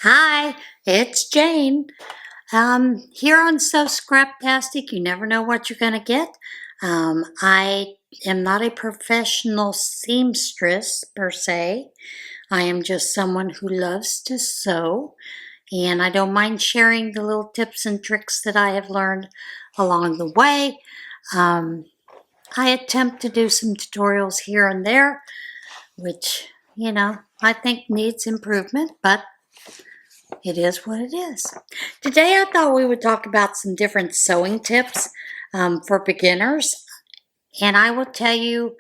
Hi, it's Jane. Here on SewScraptastic, you never know what you're going to get. I am not a professional seamstress per se. I am just someone who loves to sew, and I don't mind sharing the little tips and tricks that I have learned along the way. I attempt to do some tutorials here and there, which, I think needs improvement, but it is what it is. Today I thought we would talk about some different sewing tips for beginners. And I will tell you,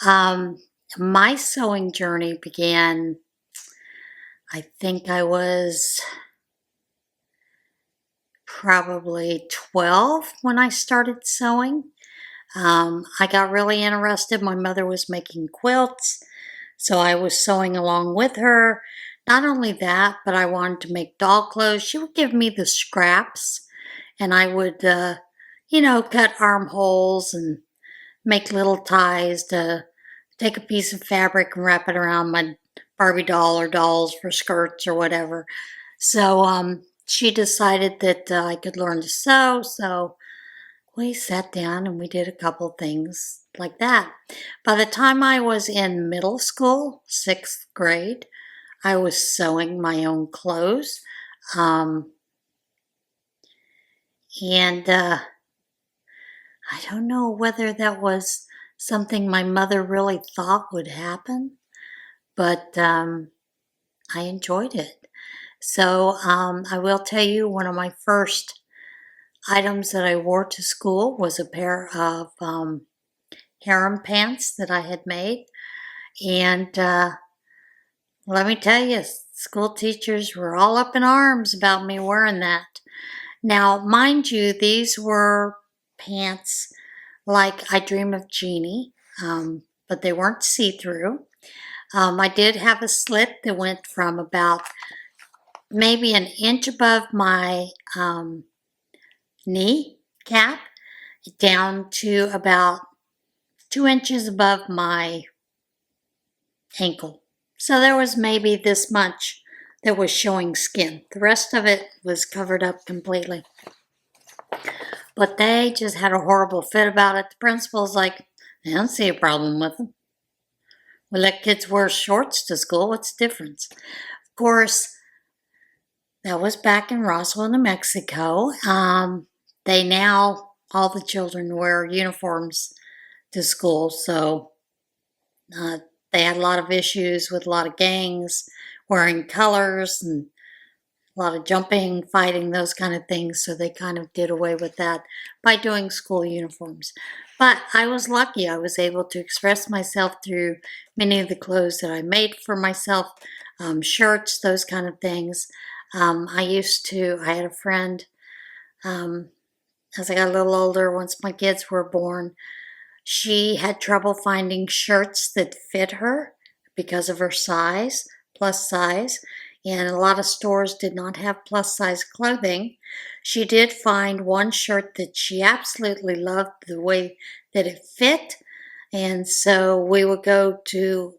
my sewing journey began, I think I was probably 12 when I started sewing. I got really interested. My mother was making quilts, so I was sewing along with her. Not only that, but I wanted to make doll clothes. She would give me the scraps, and I would, cut armholes and make little ties to take a piece of fabric and wrap it around my Barbie doll or dolls for skirts or whatever. So she decided that I could learn to sew, so we sat down and we did a couple things like that. By the time I was in middle school, 6th grade, I was sewing my own clothes. And I don't know whether that was something my mother really thought would happen, but I enjoyed it. So I will tell you, one of my first items that I wore to school was a pair of harem pants that I had made. And let me tell you, school teachers were all up in arms about me wearing that. Now, mind you, these were pants like I Dream of Jeannie, but they weren't see-through. I did have a slit that went from about maybe an inch above my knee cap down to about 2 inches above my ankle. So there was maybe this much that was showing skin. The rest of it was covered up completely. But they just had a horrible fit about it. The principal's like, I don't see a problem with them. We let kids wear shorts to school. What's the difference? Of course, that was back in Roswell, New Mexico. They now, all the children wear uniforms to school, so they had a lot of issues with a lot of gangs wearing colors and a lot of jumping, fighting, those kind of things, so they kind of did away with that by doing school uniforms. But I was lucky. I was able to express myself through many of the clothes that I made for myself, shirts, those kind of things. I had a friend, as I got a little older, once my kids were born, she had trouble finding shirts that fit her because of her size, plus size, and a lot of stores did not have plus size clothing. She did find one shirt that she absolutely loved the way that it fit, and so we would go to,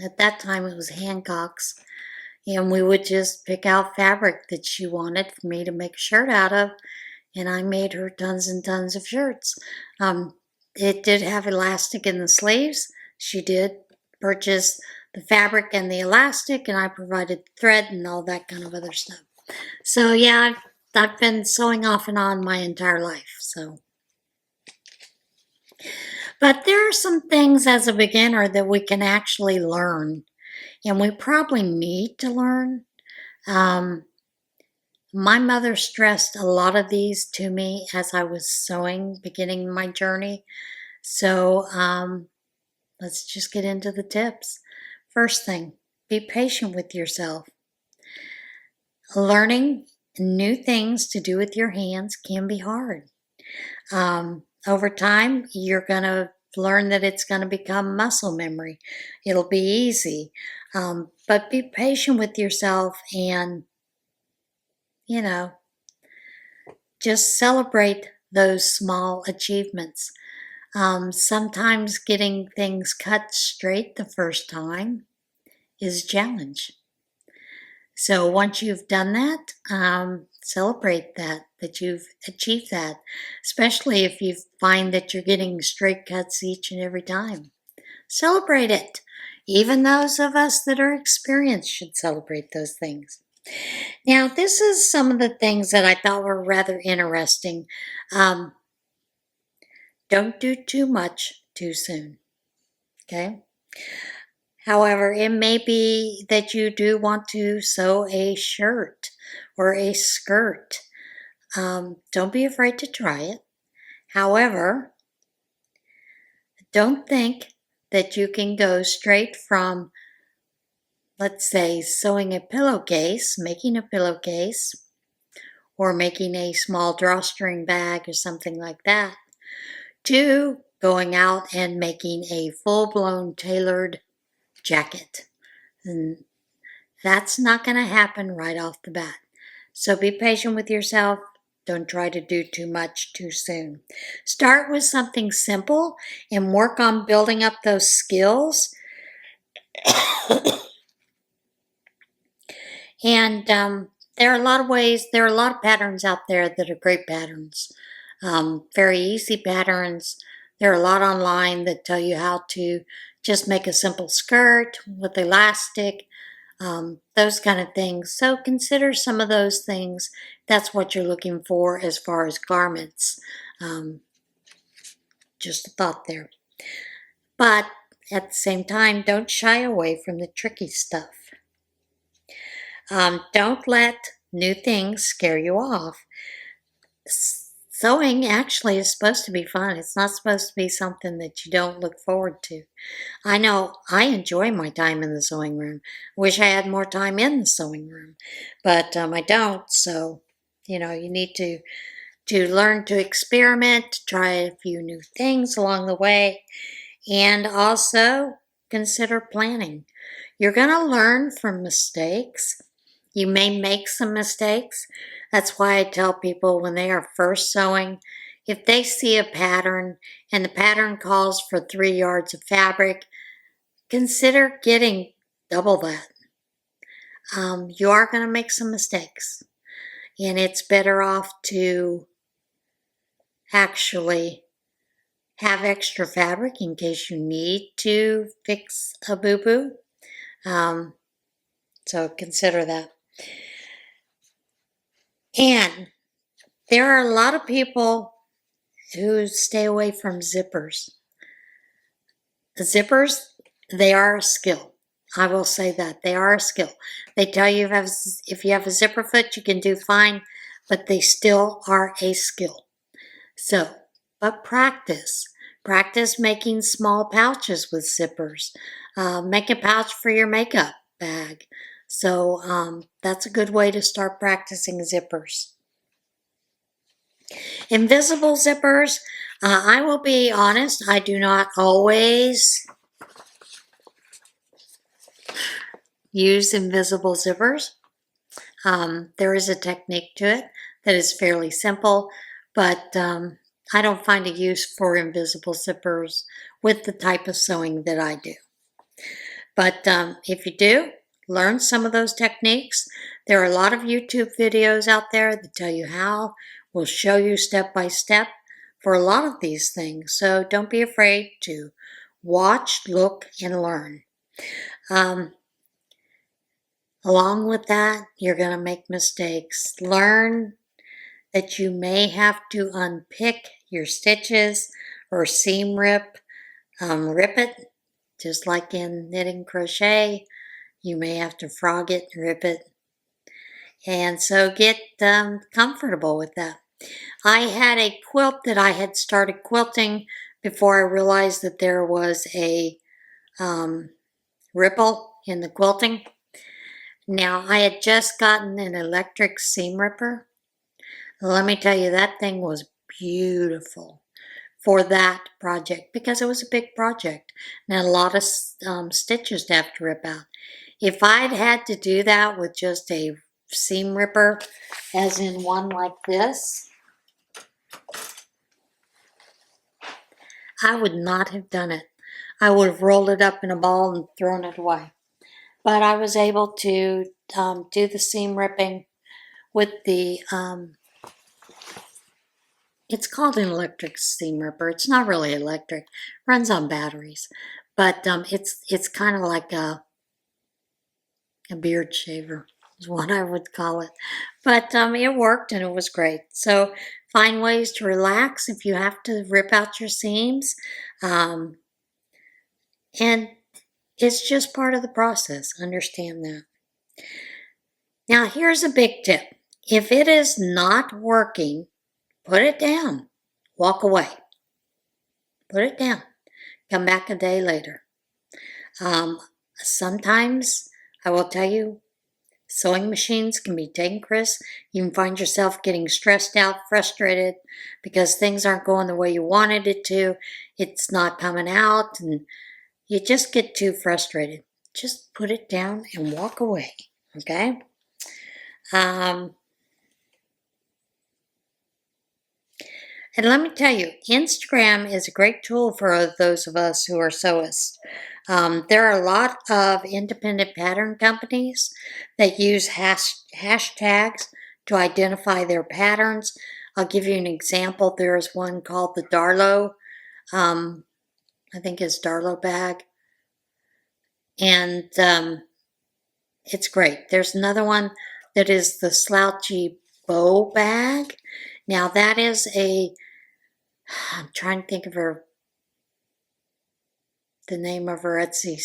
at that time it was Hancock's, and we would just pick out fabric that she wanted for me to make a shirt out of, and I made her tons and tons of shirts. It did have elastic in the sleeves. She did purchase the fabric and the elastic, and I provided thread and all that kind of other stuff. So yeah, I've been sewing off and on my entire life. But there are some things as a beginner that we can actually learn, and we probably need to learn. My mother stressed a lot of these to me as I was sewing, beginning my journey. So let's just get into the tips. First thing, be patient with yourself. Learning new things to do with your hands can be hard. Over time, you're going to learn that it's going to become muscle memory. It'll be easy. But be patient with yourself and, just celebrate those small achievements. Sometimes getting things cut straight the first time is a challenge. So once you've done that, celebrate that you've achieved that, especially if you find that you're getting straight cuts each and every time. Celebrate it. Even those of us that are experienced should celebrate those things. Now, this is some of the things that I thought were rather interesting. Don't do too much too soon, okay? However, it may be that you do want to sew a shirt or a skirt. Don't be afraid to try it. However, don't think that you can go straight from, let's say, sewing a pillowcase, making a pillowcase, or making a small drawstring bag or something like that, to going out and making a full-blown tailored jacket. And that's not going to happen right off the bat. So be patient with yourself. Don't try to do too much too soon. Start with something simple and work on building up those skills. And there are a lot of ways, there are a lot of patterns out there that are great patterns. Very easy patterns. There are a lot online that tell you how to just make a simple skirt with elastic, those kind of things. So consider some of those things. That's what you're looking for as far as garments. Just a thought there. But at the same time, don't shy away from the tricky stuff. Don't let new things scare you off. Sewing actually is supposed to be fun. It's not supposed to be something that you don't look forward to. I know I enjoy my time in the sewing room. Wish I had more time in the sewing room, but I don't. So, you need to learn to experiment, try a few new things along the way, and also consider planning. You're going to learn from mistakes. You may make some mistakes. That's why I tell people when they are first sewing, if they see a pattern and the pattern calls for 3 yards of fabric, consider getting double that. You are going to make some mistakes, and it's better off to actually have extra fabric in case you need to fix a boo-boo. So consider that. And there are a lot of people who stay away from zippers. The zippers, they are a skill. I will say that. They are a skill. They tell you if you have a zipper foot, you can do fine, but they still are a skill. So, but practice. Practice making small pouches with zippers. Make a pouch for your makeup bag. So that's a good way to start practicing zippers. Invisible zippers, I will be honest, I do not always use invisible zippers. There is a technique to it that is fairly simple, but I don't find a use for invisible zippers with the type of sewing that I do. But if you do, learn some of those techniques. There are a lot of YouTube videos out there that tell you how, will show you step by step for a lot of these things. So don't be afraid to watch, look, and learn. Along with that, you're going to make mistakes. Learn that you may have to unpick your stitches or seam rip it, just like in knitting crochet. You may have to frog it, rip it, and so get comfortable with that. I had a quilt that I had started quilting before I realized that there was a ripple in the quilting. Now, I had just gotten an electric seam ripper. Let me tell you, that thing was beautiful for that project because it was a big project and a lot of stitches to have to rip out. If I'd had to do that with just a seam ripper, as in one like this, I would not have done it. I would have rolled it up in a ball and thrown it away. but I was able to do the seam ripping with the, it's called an electric seam ripper. It's not really electric, runs on batteries, but it's kind of like a beard shaver is what I would call it. But it worked and it was great. So find ways to relax if you have to rip out your seams. And it's just part of the process. Understand that. Now here's a big tip. If it is not working, put it down. Walk away. Put it down. Come back a day later. Sometimes, I will tell you, sewing machines can be dangerous. You can find yourself getting stressed out, frustrated, because things aren't going the way you wanted it to. It's not coming out, and you just get too frustrated. Just put it down and walk away, okay? And let me tell you, Instagram is a great tool for those of us who are sewists. There are a lot of independent pattern companies that use hashtags to identify their patterns. I'll give you an example. There's one called the Darlow, I think it's Darlow bag. And it's great. There's another one that is the Slouchy Bow bag. Now that is I'm trying to think of the name of her Etsy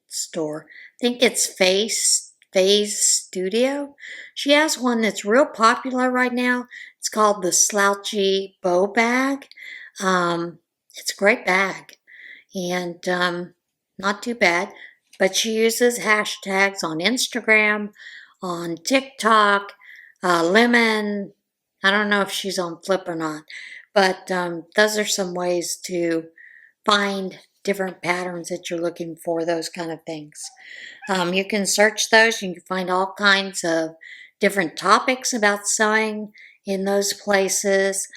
store. I think it's Phase Studio. She has one that's real popular right now. It's called the Slouchy Bow bag. It's a great bag and not too bad. But she uses hashtags on Instagram, on TikTok, Lemon. I don't know if she's on Flip or not. But those are some ways to find different patterns that you're looking for, those kind of things. You can search those. You can find all kinds of different topics about sewing in those places.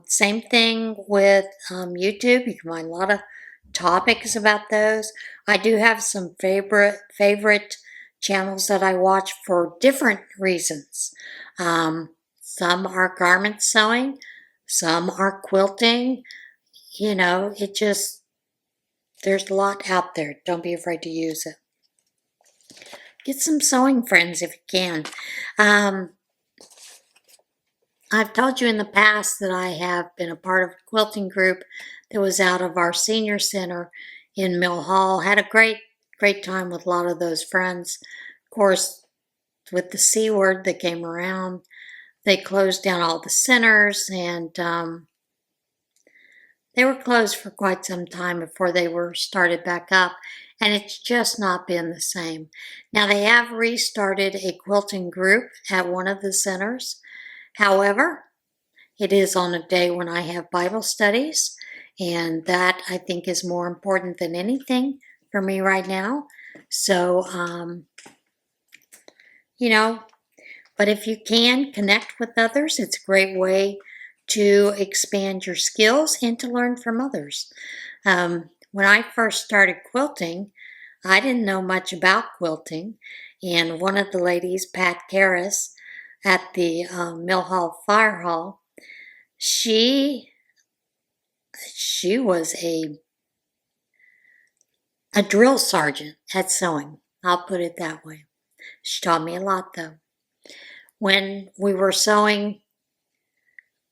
Same thing with YouTube. You can find a lot of topics about those. I do have some favorite channels that I watch for different reasons. Some are garment sewing. Some are quilting. You know, there's a lot out there. Don't be afraid to use it. Get some sewing friends if you can. I've told you in the past that I have been a part of a quilting group that was out of our senior center in Mill Hall. Had a great time with a lot of those friends. Of course, with the C word that came around, they closed down all the centers, and they were closed for quite some time before they were started back up, and it's just not been the same. Now, they have restarted a quilting group at one of the centers. However, it is on a day when I have Bible studies, and that I think is more important than anything for me right now. So, you know, but if you can connect with others, it's a great way to expand your skills and to learn from others. When I first started quilting, I didn't know much about quilting, and one of the ladies, Pat Karras, at the Mill Hall Fire Hall, she was a drill sergeant at sewing. I'll put it that way. She taught me a lot, though. When we were sewing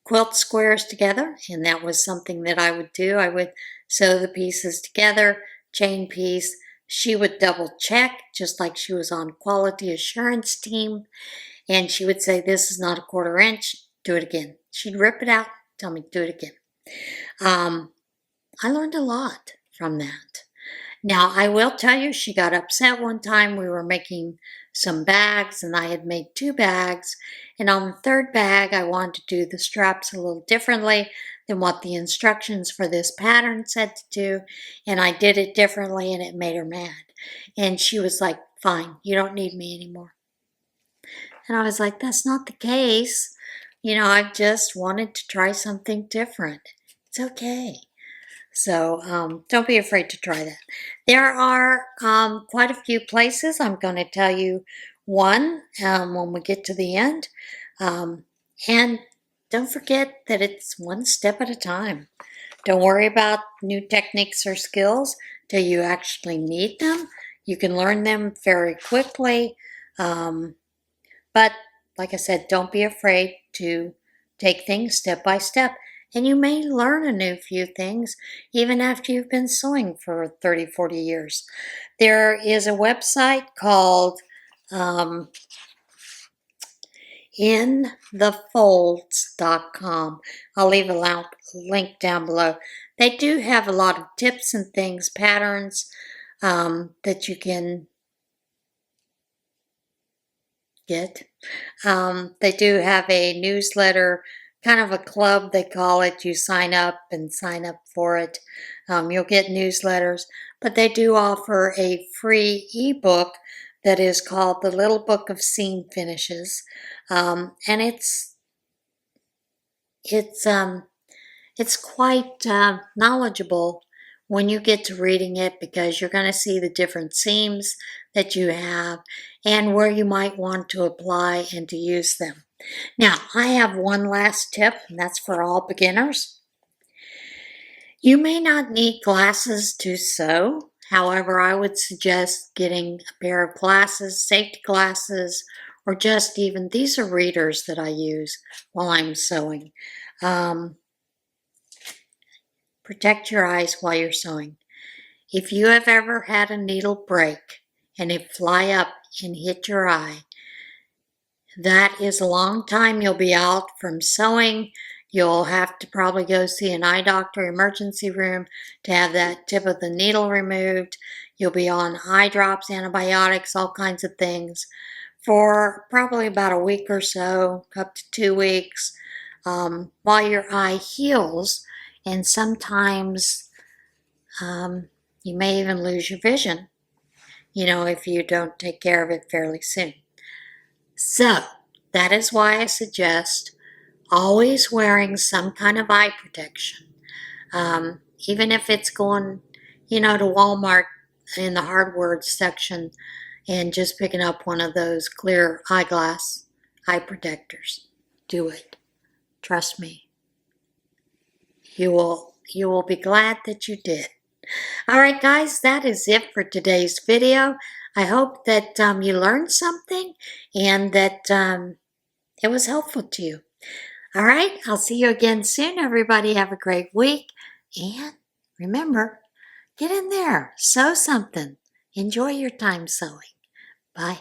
quilt squares together, and that was something that I would do. I would sew the pieces together, chain piece. She would double check, just like she was on quality assurance team, and she would say, this is not a 1/4 inch, do it again. She'd rip it out, tell me, do it again. I learned a lot from that. Now, I will tell you, she got upset one time. We were making some bags, and I had made 2 bags. And on the 3rd bag, I wanted to do the straps a little differently than what the instructions for this pattern said to do. And I did it differently, and it made her mad. And she was like, fine, you don't need me anymore. And I was like, that's not the case. You know, I just wanted to try something different. It's okay. So don't be afraid to try that. There are quite a few places. I'm going to tell you one when we get to the end. And don't forget that it's one step at a time. Don't worry about new techniques or skills till you actually need them. You can learn them very quickly. But like I said, don't be afraid to take things step by step. And you may learn a new few things even after you've been sewing for 30, 40 years. There is a website called inthefolds.com. I'll leave a link down below. They do have a lot of tips and things, patterns that you can get. They do have a newsletter, kind of a club they call it. You sign up for it. You'll get newsletters, but they do offer a free ebook that is called The Little Book of Seam Finishes, and it's quite knowledgeable when you get to reading it, because you're going to see the different seams that you have and where you might want to apply and to use them. Now, I have one last tip, and that's for all beginners. You may not need glasses to sew. However, I would suggest getting a pair of glasses, safety glasses, or just even, these are readers that I use while I'm sewing. Protect your eyes while you're sewing. If you have ever had a needle break and it fly up and hit your eye, that is a long time you'll be out from sewing. You'll have to probably go see an eye doctor, emergency room, to have that tip of the needle removed. You'll be on eye drops, antibiotics, all kinds of things for probably about a week or so, up to 2 weeks, while your eye heals. And sometimes you may even lose your vision, if you don't take care of it fairly soon. So that is why I suggest always wearing some kind of eye protection. Even if it's going, to Walmart in the hardware section and just picking up one of those clear eyeglass eye protectors. Do it. Trust me. You will be glad that you did. All right, guys, that is it for today's video. I hope that you learned something and that it was helpful to you. All right, I'll see you again soon. Everybody have a great week. And remember, get in there, sew something. Enjoy your time sewing. Bye.